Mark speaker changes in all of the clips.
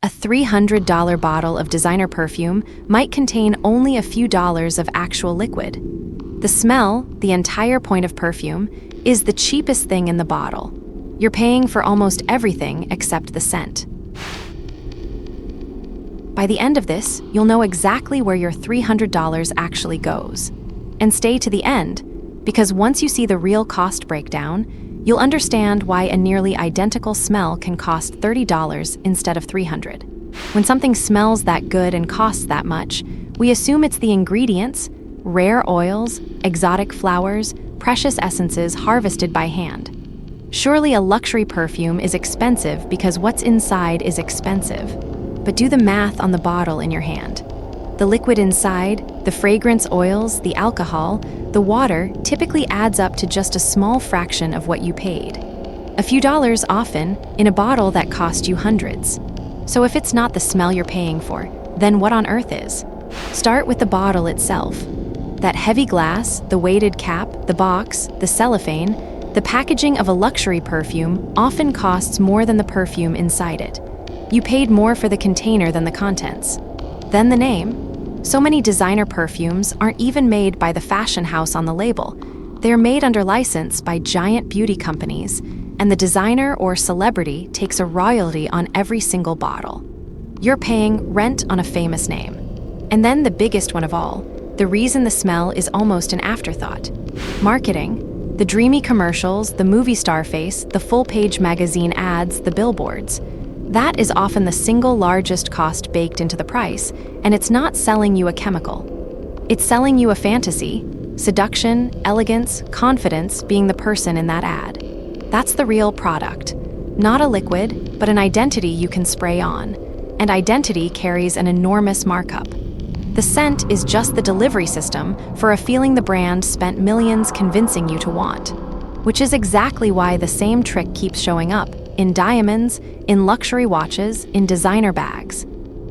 Speaker 1: A $300 bottle of designer perfume might contain only a few dollars of actual liquid. The smell, the entire point of perfume, is the cheapest thing in the bottle. You're paying for almost everything except the scent. By the end of this, you'll know exactly where your $300 actually goes. And stay to the end, because once you see the real cost breakdown, you'll understand why a nearly identical smell can cost $30 instead of $300. When something smells that good and costs that much, we assume it's the ingredients, rare oils, exotic flowers, precious essences harvested by hand. Surely a luxury perfume is expensive because what's inside is expensive. But do the math on the bottle in your hand. The liquid inside, the fragrance oils, the alcohol, the water typically adds up to just a small fraction of what you paid. A few dollars often, in a bottle that cost you hundreds. So if it's not the smell you're paying for, then what on earth is? Start with the bottle itself. That heavy glass, the weighted cap, the box, the cellophane, the packaging of a luxury perfume often costs more than the perfume inside it. You paid more for the container than the contents. Then the name. So many designer perfumes aren't even made by the fashion house on the label. They're made under license by giant beauty companies, and the designer or celebrity takes a royalty on every single bottle. You're paying rent on a famous name. And then the biggest one of all, the reason the smell is almost an afterthought. Marketing. The dreamy commercials, the movie star face, the full-page magazine ads, the billboards. That is often the single largest cost baked into the price, and it's not selling you a chemical. It's selling you a fantasy, seduction, elegance, confidence being the person in that ad. That's the real product. Not a liquid, but an identity you can spray on. And identity carries an enormous markup. The scent is just the delivery system for a feeling the brand spent millions convincing you to want. Which is exactly why the same trick keeps showing up in diamonds, in luxury watches, in designer bags.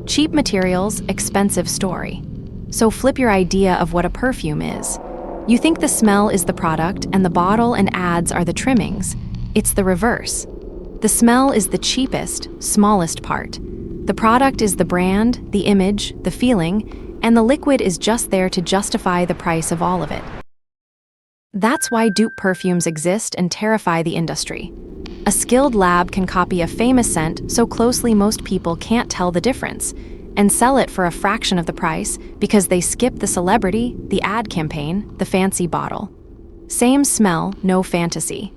Speaker 1: Cheap materials, expensive story. So flip your idea of what a perfume is. You think the smell is the product and the bottle and ads are the trimmings. It's the reverse. The smell is the cheapest, smallest part. The product is the brand, the image, the feeling, and the liquid is just there to justify the price of all of it. That's why dupe perfumes exist and terrify the industry. A skilled lab can copy a famous scent so closely most people can't tell the difference, and sell it for a fraction of the price because they skip the celebrity, the ad campaign, the fancy bottle. Same smell, no fantasy.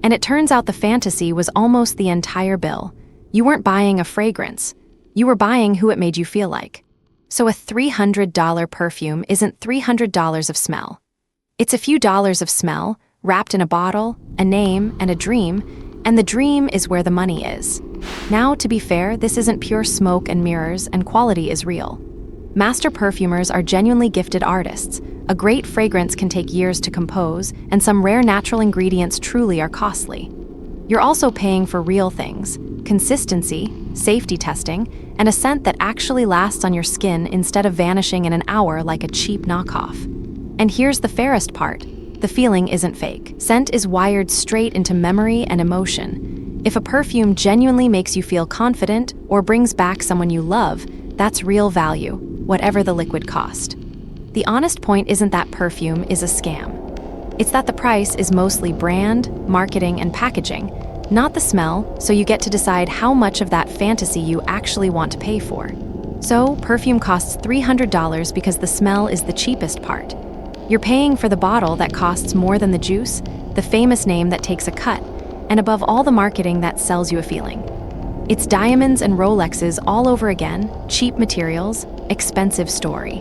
Speaker 1: And it turns out the fantasy was almost the entire bill. You weren't buying a fragrance. You were buying who it made you feel like. So a $300 perfume isn't $300 of smell. It's a few dollars of smell, wrapped in a bottle, a name, and a dream, and the dream is where the money is. Now, to be fair, this isn't pure smoke and mirrors, and quality is real. Master perfumers are genuinely gifted artists. A great fragrance can take years to compose, and some rare natural ingredients truly are costly. You're also paying for real things: consistency, safety testing, and a scent that actually lasts on your skin instead of vanishing in an hour like a cheap knockoff. And here's the fairest part. The feeling isn't fake. Scent is wired straight into memory and emotion. If a perfume genuinely makes you feel confident or brings back someone you love, that's real value, whatever the liquid cost. The honest point isn't that perfume is a scam. It's that the price is mostly brand, marketing, and packaging, not the smell, so you get to decide how much of that fantasy you actually want to pay for. So, perfume costs $300 because the smell is the cheapest part. You're paying for the bottle that costs more than the juice, the famous name that takes a cut, and above all the marketing that sells you a feeling. It's diamonds and Rolexes all over again, cheap materials, expensive story.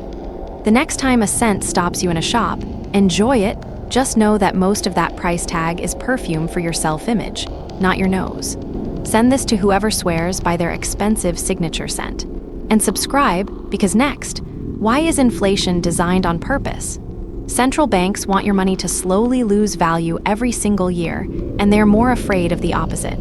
Speaker 1: The next time a scent stops you in a shop, enjoy it, just know that most of that price tag is perfume for your self-image, not your nose. Send this to whoever swears by their expensive signature scent. And subscribe, because next, why is inflation designed on purpose? Central banks want your money to slowly lose value every single year, and they're more afraid of the opposite.